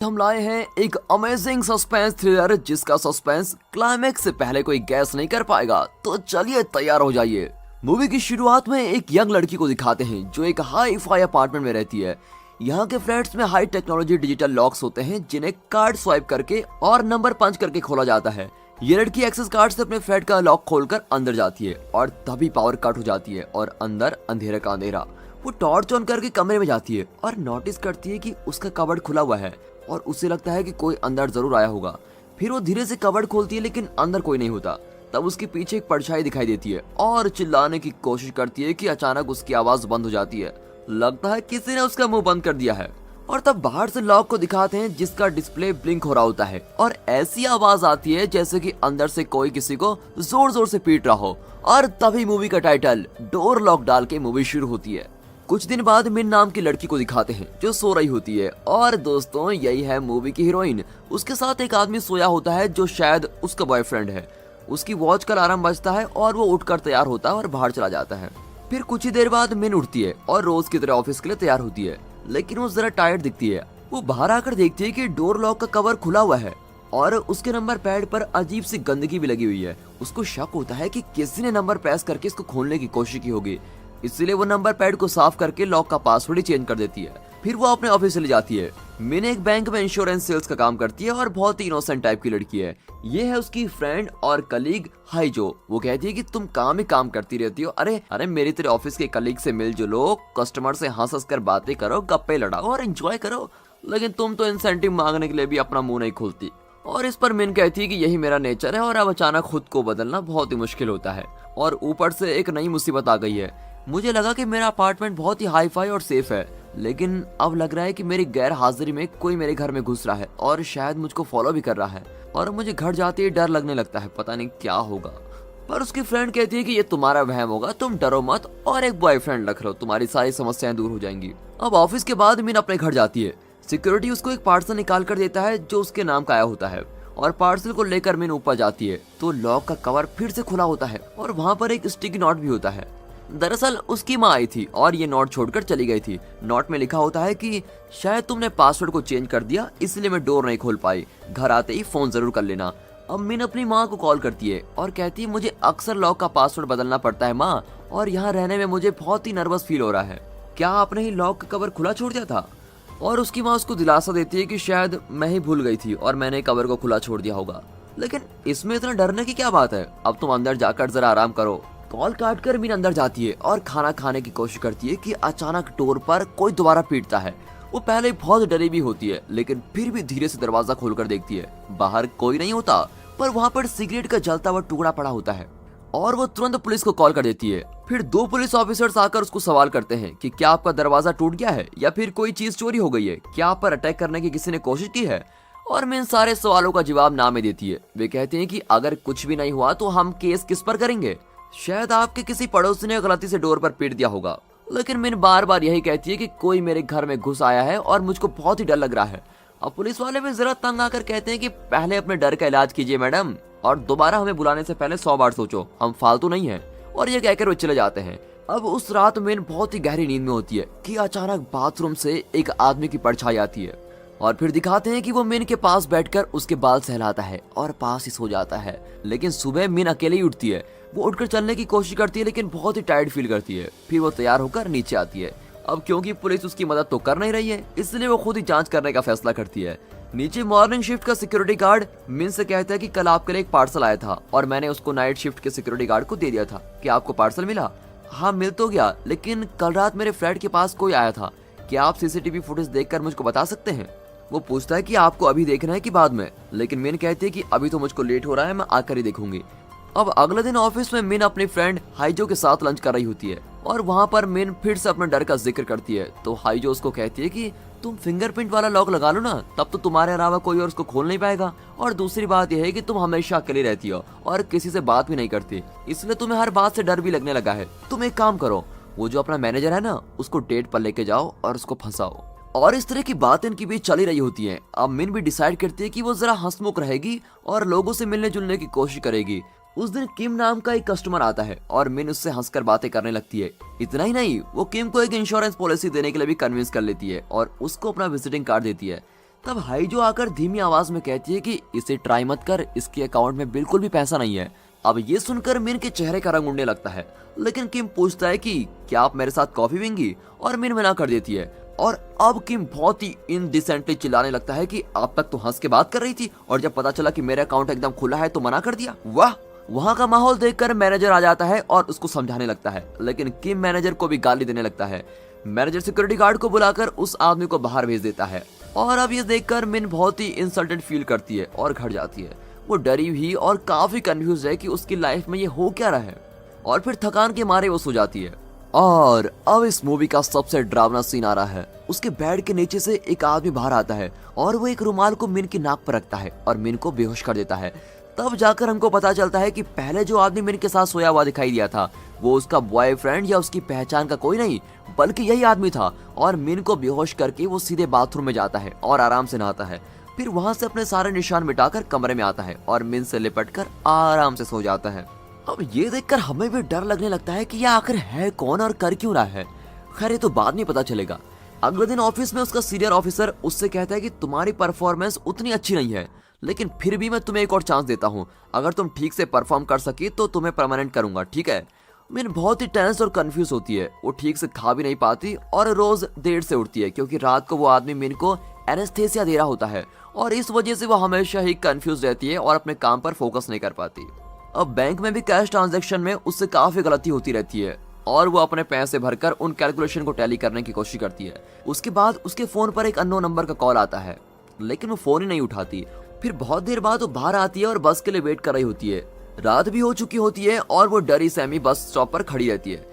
हम लाए हैं एक अमेजिंग सस्पेंस थ्रिलर जिसका सस्पेंस क्लाइमेक्स से पहले कोई गैस नहीं कर पाएगा। तो चलिए तैयार हो जाइए। मूवी की शुरुआत में एक यंग लड़की को दिखाते हैं जो एक हाई फाई अपार्टमेंट में रहती है। यहाँ के फ्लैट्स में हाई टेक्नोलॉजी डिजिटल लॉक्स होते हैं जिन्हें कार्ड स्वाइप करके और नंबर पंच करके खोला जाता है। ये लड़की एक्सेस कार्ड से अपने फ्लैट का लॉक खोलकर अंदर जाती है और तभी पावर कट हो जाती है और अंदर अंधेरे का अंधेरा। वो टॉर्च ऑन करके कमरे में जाती है और नोटिस करती है कि उसका कबर्ड खुला हुआ है और उसे लगता है कि कोई अंदर जरूर आया होगा। फिर वो धीरे से कबर्ड खोलती है लेकिन अंदर कोई नहीं होता। तब उसके पीछे एक परछाई दिखाई देती है और चिल्लाने की कोशिश करती है कि अचानक उसकी आवाज बंद हो जाती है। लगता है किसी ने उसका मुंह बंद कर दिया है। और तब बाहर से लॉक को दिखाते हैं जिसका डिस्प्ले ब्लिंक हो रहा होता है और ऐसी आवाज आती है जैसे कि अंदर से कोई किसी को जोर जोर से पीट रहा हो। और तभी मूवी का टाइटल डोर लॉक डाल के मूवी शुरू होती है। कुछ दिन बाद मिन नाम की लड़की को दिखाते हैं जो सो रही होती है और दोस्तों यही है मूवी की हीरोइन। उसके साथ एक आदमी सोया होता है जो शायद उसका बॉयफ्रेंड है। उसकी वॉच का अलार्म बजता है और वो उठकर तैयार होता है और बाहर चला जाता है। फिर कुछ ही देर बाद मिन उठती है और रोज की तरह ऑफिस के लिए तैयार होती है, लेकिन वो जरा टायर्ड दिखती है। वो बाहर आकर देखती है कि डोर लॉक का कवर खुला हुआ है और उसके नंबर पैड पर अजीब सी गंदगी भी लगी हुई है। उसको शक होता है कि किसी ने नंबर प्रेस करके इसको खोलने की कोशिश की होगी, इसलिए वो नंबर पैड को साफ करके लॉक का पासवर्ड ही चेंज कर देती है। फिर वो अपने ऑफिस चली जाती है। मिन एक बैंक में इंश्योरेंस सेल्स का काम करती है और बहुत ही इनोसेंट टाइप की लड़की है। ये है उसकी फ्रेंड और कलीग हाइजो। वो कहती है कि तुम काम ही काम करती रहती हो। अरे अरे मेरी तेरे ऑफिस के कलीग से मिल जुलो, कस्टमर से हंस हंस कर बातें करो, गप्पे लड़ाओ और एंजॉय करो, लेकिन तुम तो इंसेंटिव मांगने के लिए भी अपना मुंह नहीं खोलती। और इस पर मिन कहती है कि यही मेरा नेचर है और अब अचानक खुद को बदलना बहुत ही मुश्किल होता है और ऊपर से एक नई मुसीबत आ गई है। मुझे लगा कि मेरा अपार्टमेंट बहुत ही हाई फाई और सेफ है, लेकिन अब लग रहा है कि मेरी गैर हाजिरी में कोई मेरे घर में घुस रहा है और शायद मुझको फॉलो भी कर रहा है और मुझे घर जाते ही डर लगने लगता है, पता नहीं क्या होगा। पर उसकी फ्रेंड कहती है कि ये तुम्हारा वहम होगा, तुम डरो मत और एक बॉयफ्रेंड रख लो, तुम्हारी सारी समस्याएं दूर हो जाएंगी। अब ऑफिस के बाद मीन अपने घर जाती है। सिक्योरिटी उसको एक पार्सल निकाल कर देता है जो उसके नाम का आया होता है और पार्सल को लेकर मीन ऊपर जाती है तो लॉक का कवर फिर से खुला होता है और वहाँ पर एक स्टिकी नोट भी होता है। दरअसल उसकी माँ आई थी और ये नोट छोड़कर चली गई थी। नोट में लिखा होता है कि शायद तुमने पासवर्ड को चेंज कर दिया इसलिए मैं डोर नहीं खोल पाई, घर आते ही फोन जरूर कर लेना। अब मिन अपनी माँ को कॉल करती है और कहती है मुझे अक्सर लॉक का पासवर्ड बदलना पड़ता है माँ, और यहाँ रहने में मुझे बहुत ही नर्वस फील हो रहा है, क्या आपने ही लॉक का कवर खुला छोड़ दिया था? और उसकी माँ उसको दिलासा देती है कि शायद मैं ही भूल गई थी और मैंने कवर को खुला छोड़ दिया होगा, लेकिन इसमें इतना डरने की क्या बात है, अब तुम अंदर जाकर जरा आराम करो। कॉल काट कर मीन अंदर जाती है और खाना खाने की कोशिश करती है कि अचानक डोर पर कोई दोबारा पीटता है। वो पहले बहुत डरी भी होती है लेकिन फिर भी धीरे से दरवाजा खोलकर देखती है। बाहर कोई नहीं होता पर वहाँ पर सिगरेट का जलता हुआ टुकड़ा पड़ा होता है और वो तुरंत पुलिस को कॉल कर देती है। फिर दो पुलिस ऑफिसर्स आकर उसको सवाल करते हैं कि क्या आपका दरवाजा टूट गया है या फिर कोई चीज चोरी हो गई है, क्या आप पर अटैक करने की किसी ने कोशिश की है? और मैं इन सारे सवालों का जवाब ना में देती है। वे कहते हैं कि अगर कुछ भी नहीं हुआ तो हम केस किस पर करेंगे, शायद आपके किसी पड़ोसी ने गलती से डोर पर पीट दिया होगा। लेकिन मिन बार बार यही कहती है कि कोई मेरे घर में घुस आया है और मुझको बहुत ही डर लग रहा है। अब पुलिस वाले भी जरा तंग आकर कहते हैं कि पहले अपने डर का इलाज कीजिए मैडम, और दोबारा हमें बुलाने से पहले 100 बार सोचो, हम फालतू नहीं हैं। और ये कहकर वो चले जाते हैं। अब उस रात मिन बहुत ही गहरी नींद में होती है कि अचानक बाथरूम से एक आदमी की परछाई आती है और फिर दिखाते हैं कि वो मिन के पास बैठकर उसके बाल सहलाता है और पास ही सो जाता है। लेकिन सुबह मिन अकेले ही उठती है। वो उठकर चलने की कोशिश करती है लेकिन बहुत ही टायर्ड फील करती है। फिर वो तैयार होकर नीचे आती है। अब क्योंकि पुलिस उसकी मदद तो कर नहीं रही है इसलिए वो खुद ही जांच करने का फैसला करती है। नीचे मॉर्निंग शिफ्ट का सिक्योरिटी गार्ड मिन से कहता है कि कल आपके लिए एक पार्सल आया था और मैंने उसको नाइट शिफ्ट के सिक्योरिटी गार्ड को दे दिया था, क्या आपको पार्सल मिला? हाँ मिल तो गया, लेकिन कल रात मेरे फ्लैट के पास कोई आया था, क्या आप सीसीटीवी फुटेज देखकर मुझको बता सकते हैं? वो पूछता है कि आपको अभी देखना है कि बाद में, लेकिन मिन कहती है कि अभी तो मुझको लेट हो रहा है, मैं आकर ही देखूंगी। अब अगले दिन ऑफिस में मिन अपनी फ्रेंड हाइजो के साथ लंच कर रही होती है और वहाँ पर मिन फिर से अपने डर का जिक्र करती है तो हाइजो उसको कहती है कि तुम फिंगरप्रिंट वाला लॉक लगा लो ना, तब तो तुम्हारे अलावा कोई और उसको खोल नहीं पाएगा। और दूसरी बात यह है कि तुम हमेशा अकेली रहती हो और किसी से बात भी नहीं करती, इसलिए तुम्हें हर बात से डर भी लगने लगा है। तुम एक काम करो, वो जो अपना मैनेजर है ना उसको डेट पर लेके जाओ और उसको फंसाओ। और इस तरह की बातें इनके बीच चली रही होती हैं। अब मिन भी डिसाइड करती है कि वो जरा हंसमुख रहेगी और लोगों से मिलने जुलने की कोशिश करेगी। उस दिन किम नाम का एक कस्टमर आता है और मिन उससे हंसकर बातें करने लगती है। इतना ही नहीं, वो किम को एक इंश्योरेंस पॉलिसी देने के लिए भी कन्विंस कर लेती है और उसको अपना विजिटिंग कार्ड देती है। तब हाइजो आकर धीमी आवाज में कहती है कि इसे ट्राई मत कर, इसके अकाउंट में बिल्कुल भी पैसा नहीं है। अब ये सुनकर मिन के चेहरे का रंग उड़ने लगता है, लेकिन किम पूछता है कि क्या आप मेरे साथ कॉफी पीएंगी, और मिन मना कर देती है। और अब किम बहुत ही इनडिसेंटली चिल्लाने लगता है कि आप तक तो हंस के बात कर रही थी और जब पता चला कि मेरा अकाउंट एकदम खुला है तो मना कर दिया। वाह। वहाँ का माहौल देखकर मैनेजर आ जाता है और उसको समझाने लगता है, लेकिन किम मैनेजर को भी गाली देने लगता है। मैनेजर सिक्योरिटी गार्ड को बुलाकर उस आदमी को बाहर भेज देता है। और अब ये देखकर मिन बहुत ही इंसल्टेड फील करती है और घर जाती है। वो डरी हुई और काफी कंफ्यूज है कि उसकी लाइफ में ये हो क्या रहा है, और फिर थकान के मारे वो सो जाती है। और अब इस मूवी का सबसे डरावना सीन आ रहा है। उसके बेड के नीचे से एक आदमी बाहर आता है और वो एक रुमाल को मिन की नाक पर रखता है और मिन को बेहोश कर देता है। तब जाकर हमको पता चलता है कि पहले जो आदमी मिन के साथ सोया हुआ दिखाई दिया था वो उसका बॉयफ्रेंड या उसकी पहचान का कोई नहीं बल्कि यही आदमी था। और मिन को बेहोश करके वो सीधे बाथरूम में जाता है और आराम से नहाता है। फिर वहां से अपने सारे निशान मिटाकर कमरे में आता है और मिन से लिपटकर आराम से सो जाता है। अब ये देखकर हमें भी डर लगने लगता है कि यह आखिर है कौन और कर क्यों रहा है। खैर ये तो बाद में पता चलेगा। अगले दिन ऑफिस में उसका सीनियर ऑफिसर उससे कहता है कि तुम्हारी परफॉर्मेंस उतनी अच्छी नहीं है, लेकिन फिर भी मैं तुम्हें एक और चांस देता हूँ। अगर तुम ठीक से परफॉर्म कर सकी तो तुम्हें परमानेंट करूंगा, ठीक है। मिन बहुत ही टेंस और कंफ्यूज होती है। वो ठीक से खा भी नहीं पाती और रोज देर से उठती है क्योंकि रात को वो आदमी मिन को एनेस्थेसिया दे रहा होता है और इस वजह से वो हमेशा ही कंफ्यूज रहती है और अपने काम पर फोकस नहीं कर पाती। अब बैंक में भी कैश ट्रांजैक्शन में उससे काफी गलती होती रहती है और वो अपने पैसे भरकर उन कैलकुलेशन को टैली करने की कोशिश करती है। उसके बाद उसके फोन पर एक अननोन नंबर का कॉल आता है, लेकिन वो फोन ही नहीं उठाती। फिर बहुत देर बाद वो बाहर आती है और बस के लिए वेट कर रही होती है। रात भी हो चुकी होती है और वो डरी सहमी बस स्टॉप पर खड़ी रहती है।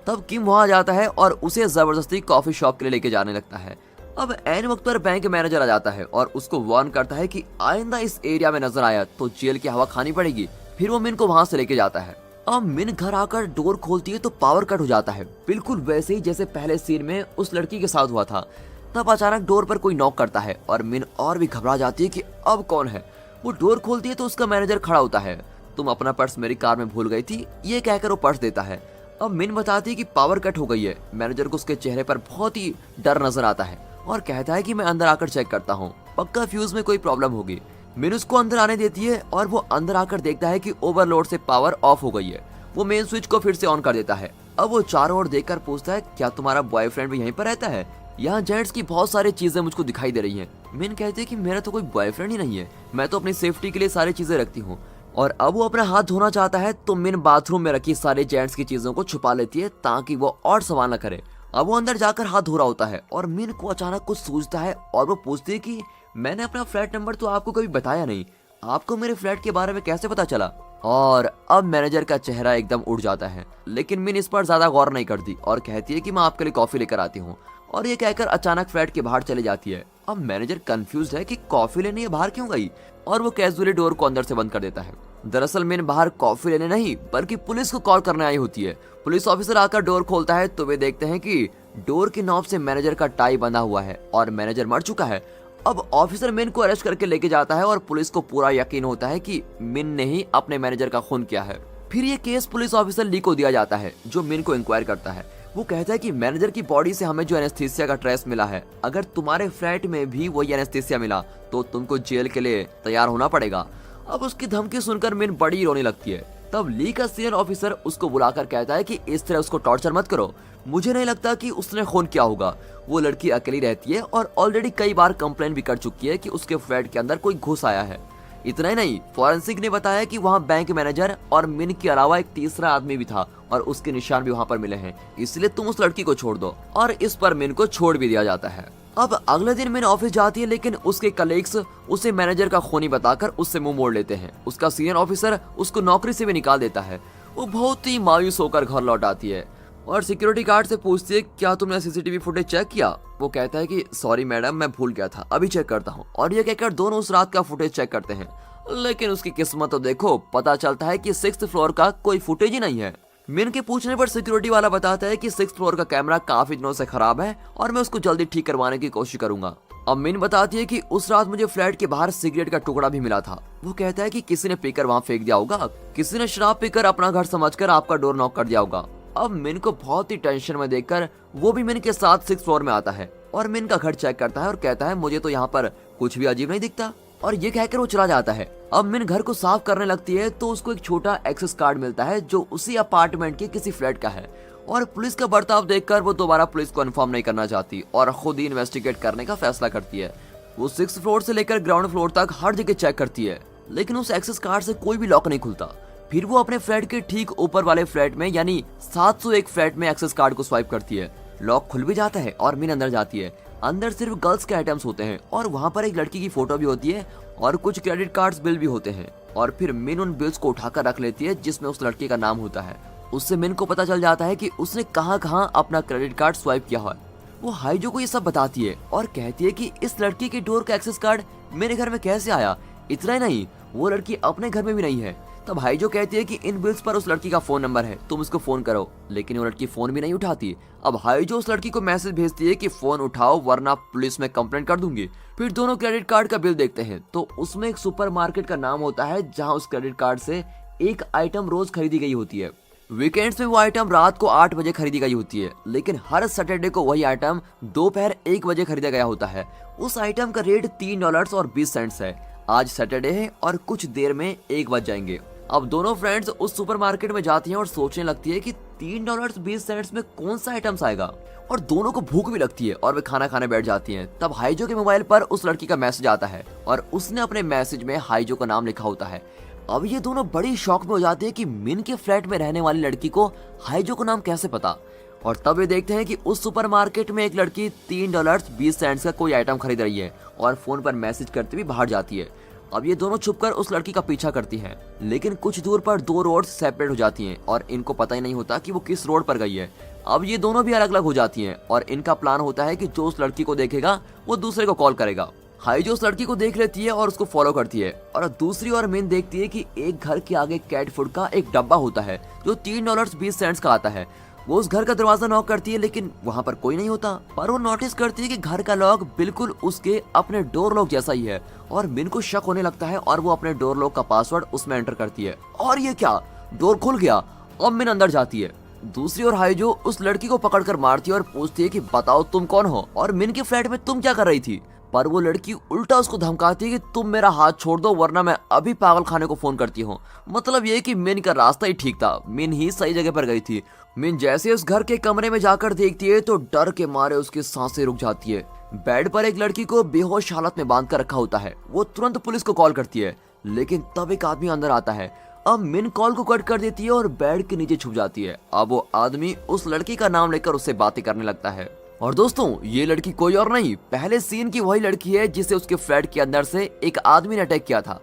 तब किम वहां जाता है और उसे जबरदस्ती कॉफी शॉप के लिए लेके जाने लगता है। अब ऐन वक्त पर बैंक मैनेजर आ जाता है और उसको वार्न करता है कि आइंदा इस एरिया में नजर आया तो जेल की हवा खानी पड़ेगी। फिर वो मिन को वहां से लेके जाता है। अब मिन घर आकर डोर खोलती है तो पावर कट हो जाता है, बिल्कुल वैसे ही जैसे पहले सीन में उस लड़की के साथ हुआ था। तब अचानक डोर पर कोई नॉक करता है और मिन और भी घबरा जाती है कि अब कौन है। वो डोर खोलती है तो उसका मैनेजर खड़ा होता है। तुम अपना पर्स मेरी कार में भूल गई थी, ये कहकर वो पर्स देता है। अब मिन बताती है कि पावर कट हो गई है। मैनेजर को उसके चेहरे पर बहुत ही डर नजर आता है और कहता है कि मैं अंदर आकर चेक करता हूँ, पक्का फ्यूज में कोई प्रॉब्लम होगी। मिन उसको अंदर आने देती है और वो अंदर आकर देखता है कि ओवरलोड से पावर ऑफ हो गई है। वो मेन स्विच को फिर से ऑन कर देता है। अब वो चारों ओर देखकर पूछता है, क्या तुम्हारा बॉयफ्रेंड भी यहीं पर रहता है? यहाँ जेंट्स की बहुत सारी चीजें मुझको दिखाई दे रही हैं। मिन कहती है कि मेरा तो कोई बॉयफ्रेंड ही नहीं है, मैं तो अपनी सेफ्टी के लिए सारी चीजें रखती हूँ। और अब वो अपना हाथ धोना चाहता है तो मिन बाथरूम में रखी सारे जेंट्स की चीजों को छुपा लेती है ताकि वो और सवाल न करे। अब वो अंदर जाकर हाथ धो रहा होता है और मिन को अचानक कुछ सूझता है और वो पूछती है कि मैंने अपना फ्लैट नंबर तो आपको कभी बताया नहीं, आपको मेरे फ्लैट के बारे में कैसे पता चला? और अब मैनेजर का चेहरा एकदम उड़ जाता है, लेकिन मिन इस पर ज्यादा गौर नहीं करती और कहती है कि मैं आपके लिए कॉफी लेकर आती हूँ। और ये कहकर अचानक फ्लैट के बाहर चले जाती है। अब मैनेजर कंफ्यूज है कि कॉफी लेने ये बाहर क्यों गई और वो कैजुअली डोर को अंदर से बंद कर देता है। दरअसल मिन बाहर कॉफी लेने नहीं बल्कि पुलिस को कॉल करने आई होती है। पुलिस ऑफिसर आकर डोर खोलता है तो वे देखते हैं कि डोर की नॉब से मैनेजर का टाई बंधा हुआ है और मैनेजर मर चुका है। अब ऑफिसर मिन को अरेस्ट करके लेके जाता है और पुलिस को पूरा यकीन होता है कि मिन ने ही अपने मैनेजर का खून किया है। फिर ये केस पुलिस ऑफिसर ली को दिया जाता है जो मिन को इंक्वायर करता है। वो कहता है कि मैनेजर की बॉडी से हमें जो एनेस्थीसिया का ट्रेस मिला है, अगर तुम्हारे फ्लैट में भी वही एनेस्थीसिया मिला तो तुमको जेल के लिए तैयार होना पड़ेगा। अब उसकी धमकी सुनकर मिन बड़ी रोने लगती है। तब ली का सीनियर ऑफिसर उसको बुलाकर कहता है कि इस तरह उसको टॉर्चर मत करो, मुझे नहीं लगता कि उसने खून किया होगा। वो लड़की अकेली रहती है और ऑलरेडी कई बार कंप्लेन भी कर चुकी है कि उसके फ्लैट के अंदर कोई घुस आया है। इतना ही नहीं, फॉरेंसिक ने बताया कि वहाँ बैंक मैनेजर और मिन के अलावा एक तीसरा आदमी भी था और उसके निशान भी वहाँ पर मिले हैं, इसलिए तुम उस लड़की को छोड़ दो। और इस पर मिन को छोड़ भी दिया जाता है। अब अगले दिन मिन ऑफिस जाती है, लेकिन उसके कलीग्स उसे मैनेजर का खूनी बताकर उससे मुंह मोड़ लेते हैं। उसका सीनियर ऑफिसर उसको नौकरी से भी निकाल देता है। वो बहुत ही मायूस होकर घर लौट आती है और सिक्योरिटी गार्ड से पूछती है, क्या तुमने सीसीटीवी फुटेज चेक किया? वो कहता है कि सॉरी मैडम, मैं भूल गया था, अभी चेक करता हूँ। और ये कहकर दोनों उस रात का फुटेज चेक करते हैं, लेकिन उसकी किस्मत तो देखो, पता चलता है कि 6th फ्लोर का कोई फुटेज ही नहीं है। मिन के पूछने पर सिक्योरिटी वाला बताता है कि 6th फ्लोर का कैमरा काफी दिनों से खराब है और मैं उसको जल्दी ठीक करवाने की कोशिश करूंगा। अब मिन बताती है कि उस रात मुझे फ्लैट के बाहर सिगरेट का टुकड़ा भी मिला था। वो कहता है कि किसी ने पीकर वहाँ फेंक दिया होगा, किसी ने शराब पीकर अपना घर समझकर आपका डोर नॉक कर दिया होगा। अब मिन को बहुत ही टेंशन में देखकर वो भी मिन के साथ 6th फ्लोर में आता है और मिन का घर चेक करता है और कहता है, मुझे तो यहाँ पर कुछ भी अजीब नहीं दिखता। और ये कहकर वो चला जाता है। अब मिन घर को साफ करने लगती है तो उसको एक छोटा एक्सेस कार्ड मिलता है जो उसी अपार्टमेंट के किसी फ्लैट का है। और पुलिस का बर्ताव देखकर वो दोबारा पुलिस को इन्फॉर्म नहीं करना चाहती और खुद ही इन्वेस्टिगेट करने का फैसला करती है। वो 6th फ्लोर से लेकर ग्राउंड फ्लोर तक हर जगह चेक करती है, लेकिन उस एक्सेस कार्ड से कोई भी लॉक नहीं खुलता। फिर वो अपने फ्लैट के ठीक ऊपर वाले फ्लैट में यानी 701 फ्लैट में एक्सेस कार्ड को स्वाइप करती है। लॉक खुल भी जाता है और मिन अंदर जाती है। अंदर सिर्फ गर्ल्स के आइटम्स होते हैं और वहाँ पर एक लड़की की फोटो भी होती है और कुछ क्रेडिट कार्ड्स बिल भी होते हैं। और फिर मिन उन बिल्स को उठाकर रख लेती है जिसमें उस लड़की का नाम होता है। उससे मिन को पता चल जाता है कि उसने कहाँ कहाँ अपना क्रेडिट कार्ड स्वाइप किया है। वो हाइजो को ये सब बताती है और कहती है कि इस लड़की के डोर का एक्सेस कार्ड मेरे घर में कैसे आया। इतना ही नहीं, वो लड़की अपने घर में भी नहीं है। तब हाइजो कहती है कि इन बिल्स पर उस लड़की का फोन नंबर है, तुम उसको फोन करो। लेकिन वो लड़की फोन भी नहीं उठाती। अब हाइजो उस लड़की को मैसेज भेजती है कि फोन उठाओ वरना पुलिस में कंप्लेंट कर दूंगी। फिर दोनों क्रेडिट कार्ड का बिल देखते हैं तो उसमें एक सुपरमार्केट का नाम होता है जहाँ उस क्रेडिट कार्ड से एक आइटम रोज खरीदी गई होती है। वीकेंड्स में वो आइटम रात को 8 बजे खरीदी गई होती है, लेकिन हर सैटरडे को वही आइटम दोपहर 1 बजे खरीदा गया होता है। उस आइटम का रेट $3.20 है। आज सैटरडे है और कुछ देर में 1 बज जाएंगे। अब दोनों फ्रेंड्स उस सुपरमार्केट में जाती हैं और सोचने लगती है कि $3.20 में कौन सा आइटम्स आएगा। और दोनों को भूख भी लगती है और वे खाना खाने बैठ जाती हैं। तब हाइजो के मोबाइल पर उस लड़की का मैसेज आता है और उसने अपने मैसेज में हाइजो का नाम लिखा होता है। अब ये दोनों बड़ी शॉक में हो जाते हैं कि मिन के फ्लैट में रहने वाली लड़की को हाइजो का नाम कैसे पता। और तब वे देखते हैं कि उस सुपरमार्केट में एक लड़की $3.20 का कोई आइटम खरीद रही है और फोन पर मैसेज करते हुए बाहर जाती है। अब ये दोनों छुपकर उस लड़की का पीछा करती हैं, लेकिन कुछ दूर पर 2 रोड्स सेपरेट हो जाती हैं और इनको पता ही नहीं होता कि वो किस रोड पर गई है। अब ये दोनों भी अलग अलग हो जाती हैं और इनका प्लान होता है कि जो उस लड़की को देखेगा वो दूसरे को कॉल करेगा। हाइजो उस लड़की को देख लेती है और उसको फॉलो करती है। और दूसरी ओर मिन देखती है कि एक घर के आगे कैट फूड का एक डब्बा होता है जो $3.20 का आता है। वो उस घर का दरवाजा नॉक करती है, लेकिन वहाँ पर कोई नहीं होता। पर वो नोटिस करती है कि घर का लॉक बिल्कुल उसके अपने डोर लॉक जैसा ही है और मिन को शक होने लगता है और वो अपने डोर लॉक का पासवर्ड उसमें एंटर करती है। और ये क्या, डोर खुल गया। अब मिन अंदर जाती है। दूसरी ओर हाइजो उस लड़की को पकड़कर मारती है और पूछती है कि बताओ तुम कौन हो और मिन के फ्लैट में तुम क्या कर रही थी। पर वो लड़की उल्टा उसको धमकाती है कि तुम मेरा हाथ छोड़ दो वरना मैं अभी पागल खाने को फोन करती हूँ। मतलब ये कि मिन का रास्ता ही ठीक था, मिन ही सही जगह पर गई थी। मिन जैसे उस घर के कमरे में जाकर देखती है तो डर के मारे उसकी सांसें रुक जाती है। बेड पर एक लड़की को बेहोश हालत में बांध कर रखा होता है। वो तुरंत पुलिस को कॉल करती है, लेकिन तब एक आदमी अंदर आता है। अब मिन कॉल को कट कर देती है और बेड के नीचे छुप जाती है। अब वो आदमी उस लड़की का नाम लेकर उससे बातें करने लगता है। और दोस्तों, ये लड़की कोई और नहीं, पहले सीन की वही लड़की है जिसे उसके फ्लैट के अंदर से एक आदमी ने अटैक किया था।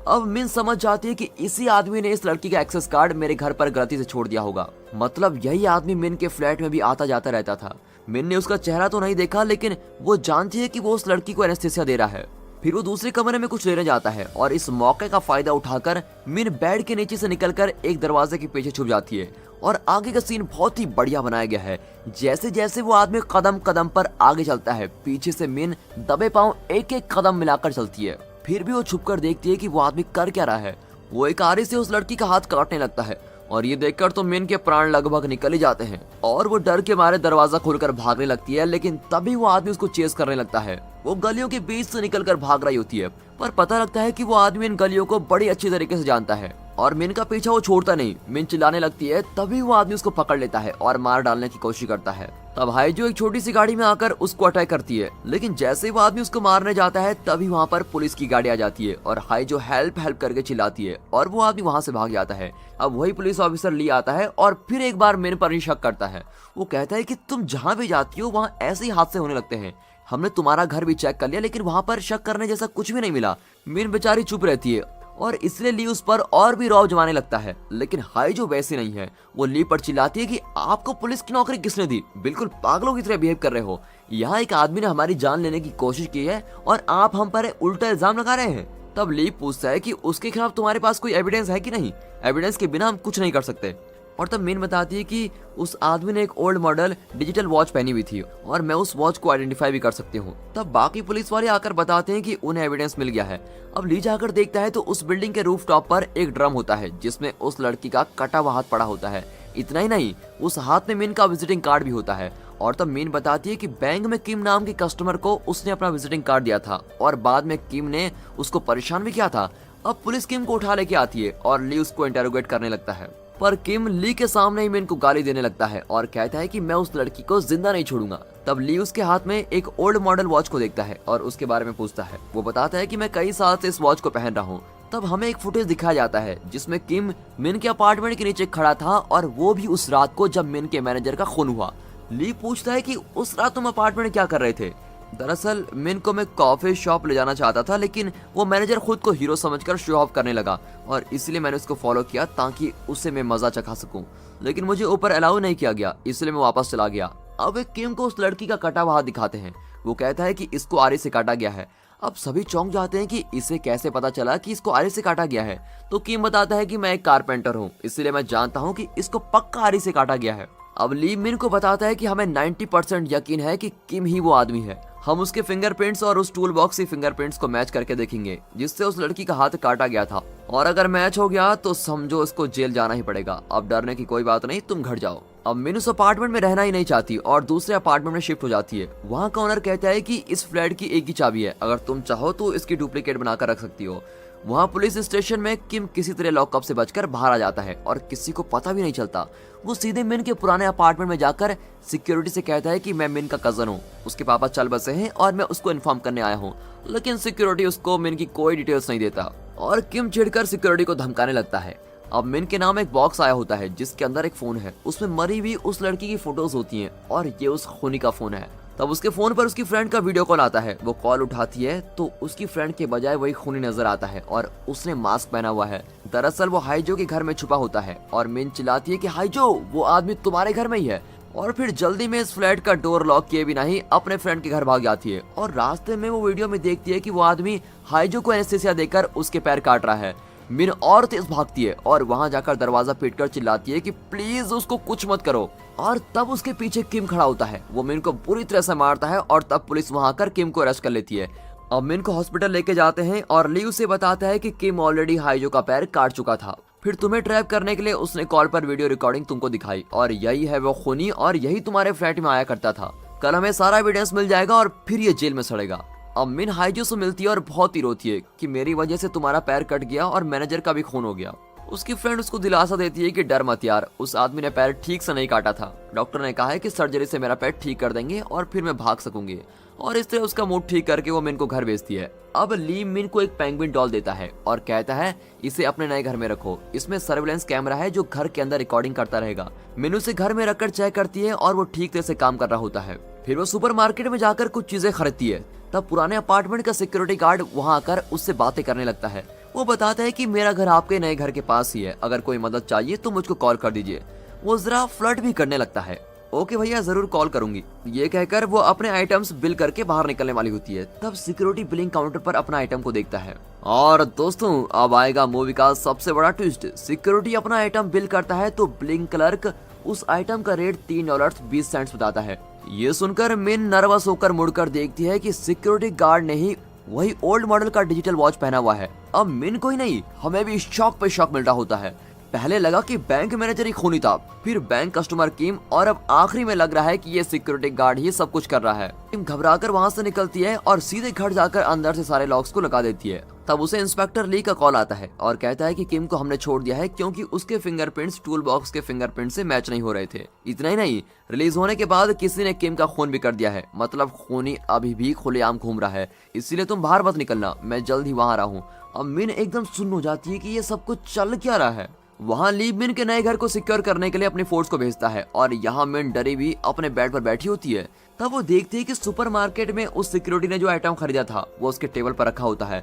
अब मिन समझ जाती है कि इसी आदमी ने इस लड़की का एक्सेस कार्ड मेरे घर पर गलती से छोड़ दिया होगा। मतलब यही आदमी मिन के फ्लैट में भी आता जाता रहता था। मिन ने उसका चेहरा तो नहीं देखा, लेकिन वो जानती है कि वो उस लड़की को एनेस्थीसिया दे रहा है। फिर वो दूसरे कमरे में कुछ लेने जाता है और इस मौके का फायदा उठाकर मिन बेड के नीचे से निकलकर एक दरवाजे के पीछे छुप जाती है। और आगे का सीन बहुत ही बढ़िया बनाया गया है। जैसे जैसे वो आदमी कदम कदम पर आगे चलता है, पीछे से मिन दबे पांव एक एक कदम मिलाकर चलती है। फिर भी वो छुपकर देखती है कि वो आदमी कर क्या रहा है। वो एक आरी से उस लड़की का हाथ काटने लगता है और ये देखकर तो मिन के प्राण लगभग निकल ही जाते हैं और वो डर के मारे दरवाजा खोलकर भागने लगती है। लेकिन तभी वो आदमी उसको चेस करने लगता है। वो गलियों के बीच से निकलकर भाग रही होती है, पर पता लगता है कि वो आदमी इन गलियों को बड़ी अच्छी तरीके से जानता है और मिन का पीछा वो छोड़ता नहीं। मिन चिल्लाने लगती है, तभी वो आदमी उसको पकड़ लेता है और मार डालने की कोशिश करता है। तब हाइजो एक छोटी सी गाड़ी में आकर उसको अटैक करती है, लेकिन जैसे ही वो आदमी उसको मारने जाता है तभी वहाँ पर पुलिस की गाड़ी आ जाती है और हाइजो हेल्प हेल्प करके चिल्लाती है और वो आदमी वहाँ से भाग जाता है। अब वही पुलिस ऑफिसर ली आता है और फिर एक बार मिन पर ही शक करता है। वो कहता है कि तुम जहाँ भी जाती हो वहाँ ऐसे ही हादसे होने लगते हैं। हमने तुम्हारा घर भी चेक कर लिया, लेकिन वहाँ पर शक करने जैसा कुछ भी नहीं मिला। मिन बेचारी चुप रहती है और इसलिए ली उस पर और भी रौब जमाने लगता है। लेकिन हाइजो वैसे नहीं है। वो ली पर चिल्लाती है कि आपको पुलिस की नौकरी किसने दी, बिल्कुल पागलों की तरह बिहेव कर रहे हो। यहाँ एक आदमी ने हमारी जान लेने की कोशिश की है और आप हम पर उल्टा इल्जाम लगा रहे हैं। तब ली पूछता है कि उसके खिलाफ तुम्हारे पास कोई एविडेंस है कि नहीं। एविडेंस के बिना हम कुछ नहीं कर सकते। और तब मिन बताती है कि उस आदमी ने एक ओल्ड मॉडल डिजिटल वॉच पहनी हुई थी और मैं उस वॉच को आइडेंटिफाई भी कर सकती हूँ। तब बाकी पुलिस वाले आकर बताते हैं कि उन्हें एविडेंस मिल गया है। अब ली जाकर देखता है तो उस बिल्डिंग के रूफ टॉप पर एक ड्रम होता है जिसमें उस लड़की का कटा हुआ हाथ पड़ा होता है। इतना ही नहीं, उस हाथ में मिन का विजिटिंग कार्ड भी होता है। और तब मिन बताती है कि बैंक में किम नाम के कस्टमर को उसने अपना विजिटिंग कार्ड दिया था और बाद में किम ने उसको परेशान भी किया था। अब पुलिस किम को उठा लेके आती है और ली उसको इंटेरोगेट करने लगता है, पर किम ली के सामने ही मिन को गाली देने लगता है और कहता है कि मैं उस लड़की को जिंदा नहीं छोड़ूंगा। तब ली उसके हाथ में एक ओल्ड मॉडल वॉच को देखता है और उसके बारे में पूछता है। वो बताता है कि मैं कई साल से इस वॉच को पहन रहा हूँ। तब हमें एक फुटेज दिखाया जाता है जिसमें किम मिन के अपार्टमेंट के नीचे खड़ा था और वो भी उस रात को जब मिन के मैनेजर का खून हुआ। ली पूछता है कि उस रात तुम अपार्टमेंट में क्या कर रहे थे। दरअसल मिन को मैं कॉफी शॉप ले जाना चाहता था, लेकिन वो मैनेजर खुद को हीरो समझकर शो ऑफ करने लगा और इसलिए मैंने उसको फॉलो किया ताकि उससे मैं मजा चखा सकूं, लेकिन मुझे ऊपर अलाउ नहीं किया गया, इसलिए मैं वापस चला गया। अब एक किम को उस लड़की का कटा हुआ हाथ दिखाते हैं। वो कहता है कि इसको आरी से काटा गया है। अब सभी चौंक जाते हैं कि इसे कैसे पता चला कि इसको आरी से काटा गया है। तो किम बताता है कि मैं एक कारपेंटर हूँ, इसलिए मैं जानता हूँ कि इसको पक्का आरी से काटा गया है। अब ली मिन को बताता है कि हमें 90% यकीन है कि किम ही वो आदमी है। हम उसके फिंगरप्रिंट्स और उस टूल बॉक्स के फिंगरप्रिंट्स को मैच करके देखेंगे जिससे उस लड़की का हाथ काटा गया था, और अगर मैच हो गया तो समझो इसको जेल जाना ही पड़ेगा। अब डरने की कोई बात नहीं, तुम घर जाओ। अब मिन उस अपार्टमेंट में रहना ही नहीं चाहती और दूसरे अपार्टमेंट में शिफ्ट हो जाती है। वहाँ का ओनर कहता है कि इस फ्लैट की एक ही चाबी है, अगर तुम चाहो तो इसकी डुप्लीकेट बनाकर रख सकती हो। वहाँ पुलिस स्टेशन में किम किसी तरह लॉकअप से बचकर बाहर आ जाता है और किसी को पता भी नहीं चलता। वो सीधे मिन के पुराने अपार्टमेंट में जाकर सिक्योरिटी से कहता है कि मैं मिन का कजन हूँ, उसके पापा चल बसे हैं और मैं उसको इन्फॉर्म करने आया हूँ, लेकिन सिक्योरिटी उसको मिन की कोई डिटेल्स नहीं देता और किम चिढ़कर सिक्योरिटी को धमकाने लगता है। अब मिन के नाम एक बॉक्स आया होता है जिसके अंदर एक फोन है, उसमें मरी हुई उस लड़की की फोटोज होती हैं और ये उस खूनी का फोन है। तब उसके फोन पर उसकी फ्रेंड का वीडियो कॉल आता है। वो कॉल उठाती है तो उसकी फ्रेंड के बजाय वही खूनी नजर आता है और उसने मास्क पहना हुआ है। दरअसल वो हाइजो के घर में छुपा होता है और मिन चिल्लाती है कि हाइजो, वो आदमी तुम्हारे घर में ही है, और फिर जल्दी में इस फ्लैट का डोर लॉक किए बिना ही अपने फ्रेंड के घर भाग जाती है। और रास्ते में वो वीडियो में देखती है कि वो आदमी हाइजो को एनेस्थीसिया देकर उसके पैर काट रहा है। मिन और तेज भागती है और वहां जाकर दरवाजा पीटकर चिल्लाती है कि प्लीज उसको कुछ मत करो, और तब उसके पीछे किम खड़ा होता है। वो मिन को बुरी तरह से मारता है और तब पुलिस वहां आकर किम को अरेस्ट कर लेती है। अब मिन को हॉस्पिटल लेके जाते हैं और ली उसे बताता है कि किम ऑलरेडी हाइजो का पैर काट चुका था, फिर तुम्हें ट्रैप करने के लिए उसने कॉल पर वीडियो रिकॉर्डिंग तुमको दिखाई और यही है वो खूनी और यही तुम्हारे फ्लैट में आया करता था। कल हमें सारा एविडेंस मिल जाएगा और फिर ये जेल में सड़ेगा। अब मिन हाइजो से मिलती है और बहुत ही रोती है कि मेरी वजह से तुम्हारा पैर कट गया और मैनेजर का भी खून हो गया। उसकी फ्रेंड उसको दिलासा देती है कि डर मत यार, उस आदमी ने पैर ठीक से नहीं काटा था, डॉक्टर ने कहा है कि सर्जरी से मेरा पैर ठीक कर देंगे और फिर मैं भाग सकूंगी। और इस तरह उसका मूड ठीक करके वो मिन को घर भेजती है। अब ली मिन को एक पेंगुइन डॉल देता है और कहता है इसे अपने नए घर में रखो, इसमें सर्विलेंस कैमरा है जो घर के अंदर रिकॉर्डिंग करता रहेगा। मिन उसे घर में रखकर चेक करती है और वो ठीक तरह से काम कर रहा होता है। फिर वो सुपरमार्केट में जाकर कुछ चीजें खरीदती है। तब पुराने अपार्टमेंट का सिक्योरिटी गार्ड वहां आकर उससे बातें करने लगता है। वो बताता है कि मेरा घर आपके नए घर के पास ही है, अगर कोई मदद चाहिए तो मुझको कॉल कर दीजिए। वो जरा फ्लर्ट भी करने लगता है। ओके भैया, जरूर कॉल करूंगी, ये कहकर वो अपने आइटम्स बिल करके बाहर निकलने वाली होती है। तब सिक्योरिटी बिलिंग काउंटर पर अपना आइटम को देखता है। और दोस्तों, अब आएगा मूवी का सबसे बड़ा ट्विस्ट। सिक्योरिटी अपना आइटम बिल करता है तो बिलिंग क्लर्क उस आइटम का रेट $3.20 बताता है। ये सुनकर मिन नर्वस होकर मुड़कर देखती है कि सिक्योरिटी गार्ड ने ही वही ओल्ड मॉडल का डिजिटल वॉच पहना हुआ है। अब मिन को ही नहीं, हमें भी शॉक पे शॉक मिल रहा होता है। पहले लगा कि बैंक मैनेजर ही खूनी था, फिर बैंक कस्टमर किम, और अब आखिरी में लग रहा है कि ये सिक्योरिटी गार्ड ही सब कुछ कर रहा है। किम घबराकर वहां से निकलती है और सीधे घर जाकर अंदर से सारे लॉक्स को लगा देती है। तब उसे इंस्पेक्टर ली का कॉल आता है और कहता है कि किम को हमने छोड़ दिया है क्योंकि उसके फिंगरप्रिंट्स टूल बॉक्स के फिंगरप्रिंट से मैच नहीं हो रहे थे। इतना ही नहीं, रिलीज होने के बाद किसी ने किम का खून भी कर दिया है, मतलब खूनी अभी भी खुलेआम घूम रहा है, इसीलिए तुम बाहर मत निकलना, मैं जल्द ही वहां रहा हूँ। अब मिन एकदम सुन्न हो जाती है कि ये सब कुछ चल क्या रहा है। वहाँ ली मिन के नए घर को सिक्योर करने के लिए अपनी फोर्स को भेजता है और यहाँ मिन डरी हुई अपने बेड पर बैठी होती है। तब वो देखती है कि सुपरमार्केट में उस सिक्योरिटी ने जो आइटम खरीदा था वो उसके टेबल पर रखा होता है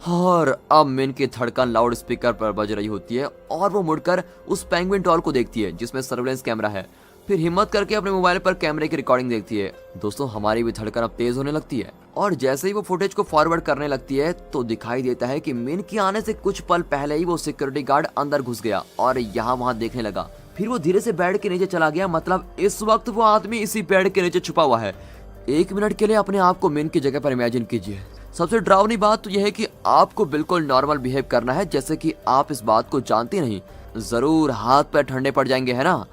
और अब मिन की धड़कन लाउड स्पीकर पर बज रही होती है और वो मुड़कर उस पेंगुइन डॉल को देखती है जिसमें सर्विलेंस कैमरा है। फिर हिम्मत करके अपने मोबाइल पर कैमरे की रिकॉर्डिंग देखती है। दोस्तों, हमारी भी धड़कन अब तेज होने लगती है और जैसे ही वो फुटेज को फॉरवर्ड करने लगती है तो दिखाई देता है कि मिन के आने से कुछ पल पहले ही वो सिक्योरिटी गार्ड अंदर घुस गया और यहाँ वहाँ देखने लगा। फिर वो धीरे से बेड के नीचे चला गया, मतलब इस वक्त वो आदमी इसी बेड के नीचे छुपा हुआ है। 1 मिनट के लिए अपने आप को मिन की जगह पर इमेजिन कीजिए। सबसे डरावनी बात तो यह है कि आपको बिल्कुल नॉर्मल बिहेव करना है जैसे कि आप इस बात को जानते नहीं। जरूर हाथ पैर ठंडे पड़ जाएंगे, है ना?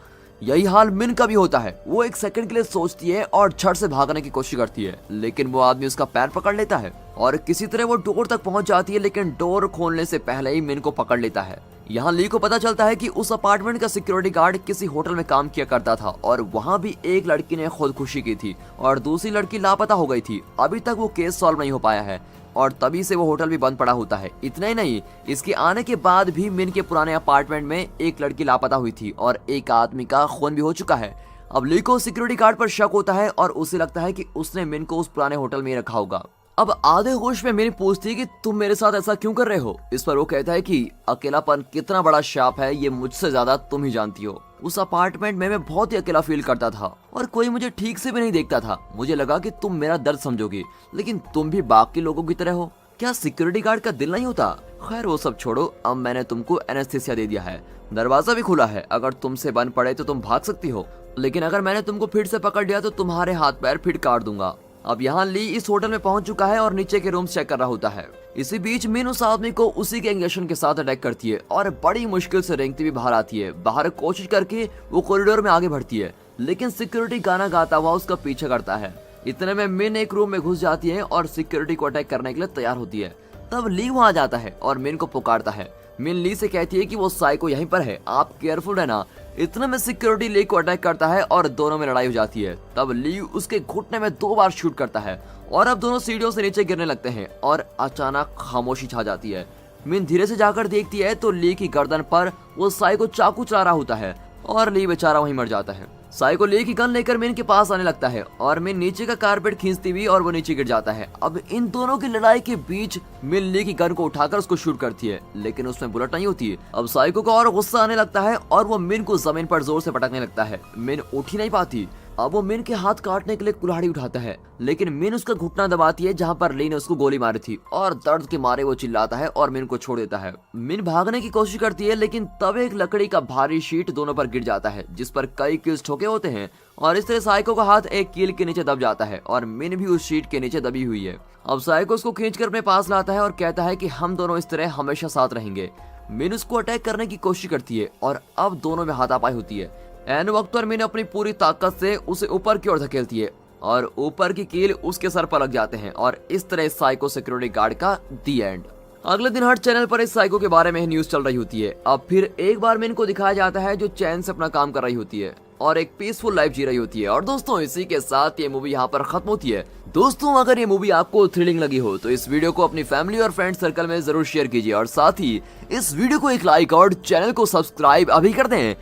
यही हाल मिन का भी होता है। वो एक सेकंड के लिए सोचती है और झट से भागने की कोशिश करती है, लेकिन वो आदमी उसका पैर पकड़ लेता है और किसी तरह वो डोर तक पहुंच जाती है, लेकिन डोर खोलने से पहले ही मिन को पकड़ लेता है। यहाँ ली को पता चलता है कि उस अपार्टमेंट का सिक्योरिटी गार्ड किसी होटल में काम किया करता था और वहाँ भी एक लड़की ने खुदकुशी की थी और दूसरी लड़की लापता हो गई थी। अभी तक वो केस सॉल्व नहीं हो पाया है और तभी से वो होटल भी बंद पड़ा होता है। इतना ही नहीं, इसके आने के बाद भी मिन के पुराने अपार्टमेंट में एक लड़की लापता हुई थी और एक आदमी का खून भी हो चुका है। अब ली को सिक्योरिटी गार्ड पर शक होता है और उसे लगता है कि उसने मिन को उस पुराने होटल में ही रखा होगा। अब आधे होश में मिन पूछती है कि तुम मेरे साथ ऐसा क्यों कर रहे हो। इस पर वो कहता है कि अकेलापन कितना बड़ा शाप है ये मुझसे ज्यादा तुम ही जानती हो। उस अपार्टमेंट में मैं बहुत ही अकेला फील करता था और कोई मुझे ठीक से भी नहीं देखता था। मुझे लगा कि तुम मेरा दर्द समझोगी, लेकिन तुम भी बाकी लोगों की तरह हो। क्या सिक्योरिटी गार्ड का दिल नहीं होता? खैर वो सब छोड़ो, अब मैंने तुमको एनेस्थीसिया दे दिया है, दरवाजा भी खुला है। अगर तुमसे बंद पड़े तो तुम भाग सकती हो, लेकिन अगर मैंने तुमको फिर से पकड़ लिया तो तुम्हारे हाथ पैर फिर काट दूंगा। अब यहाँ ली इस होटल में पहुंच चुका है और नीचे के रूम्स चेक कर रहा होता है। इसी बीच मिन उस आदमी को उसी के इंजेक्शन के साथ अटैक करती है और बड़ी मुश्किल से रेंगती भी बाहर आती है। बाहर कोशिश करके वो कॉरिडोर में आगे बढ़ती है, लेकिन सिक्योरिटी गाना गाता हुआ उसका पीछा करता है। इतने में मिन एक रूम में घुस जाती है और सिक्योरिटी को अटैक करने के लिए तैयार होती है। तब ली वहां जाता है और मिन को पुकारता है। मिन ली से कहती है कि वो साइको यहीं पर है, आप केयरफुल रहना। इतने में सिक्योरिटी ली को अटैक करता है और दोनों में लड़ाई हो जाती है। तब ली उसके घुटने में 2 बार शूट करता है और अब दोनों सीढ़ियों से नीचे गिरने लगते हैं और अचानक खामोशी छा जाती है। मिन धीरे से जाकर देखती है तो ली की गर्दन पर वो साइको चाकू चला रहा होता है और ली बेचारा वहीं मर जाता है। साइको ली की गन लेकर मिन के पास आने लगता है और मिन नीचे का कारपेट खींचती हुई और वो नीचे गिर जाता है। अब इन दोनों की लड़ाई के बीच मिन ली की गन को उठाकर उसको शूट करती है, लेकिन उसमें बुलेट नहीं होती है। अब साइको को और गुस्सा आने लगता है और वो मिन को जमीन पर जोर से पटकने लगता है। मिन उठ ही नहीं पाती। अब वो मिन के हाथ काटने के लिए कुल्हाड़ी उठाता है, लेकिन मिन उसका घुटना दबाती है जहां पर ली ने उसको गोली मारी थी और दर्द के मारे वो चिल्लाता है और मिन को छोड़ देता है। मिन भागने की कोशिश करती है, लेकिन तब एक लकड़ी का भारी शीट दोनों पर गिर जाता है जिस पर कई कील्स ठोके होते हैं और इस तरह साइको का हाथ एक कील के नीचे दब जाता है और मिन भी उस शीट के नीचे दबी हुई है। अब साइको उसको खींचकर अपने पास लाता है और कहता है कि हम दोनों इस तरह हमेशा साथ रहेंगे। मिन उसको अटैक करने की कोशिश करती है और अब दोनों में हाथापाई होती है। एन वक्त पर मिन अपनी पूरी ताकत से उसे ऊपर की ओर धकेलती है और ऊपर की कील उसके सर पर लग जाते हैं और इस तरह साइको सिक्योरिटी गार्ड का दी एंड। अगले दिन हर चैनल पर इस साइको के बारे में न्यूज चल रही होती है। अब फिर एक बार मिन को दिखाया जाता है जो चैन से अपना काम कर रही होती है और एक पीसफुल लाइफ जी रही होती है। और दोस्तों इसी के साथ ये मूवी यहाँ पर खत्म होती है। दोस्तों अगर ये मूवी आपको थ्रिलिंग लगी हो तो इस वीडियो को अपनी फैमिली और फ्रेंड सर्कल में जरूर शेयर कीजिए और साथ ही इस वीडियो को एक लाइक और चैनल को सब्सक्राइब अभी कर दें।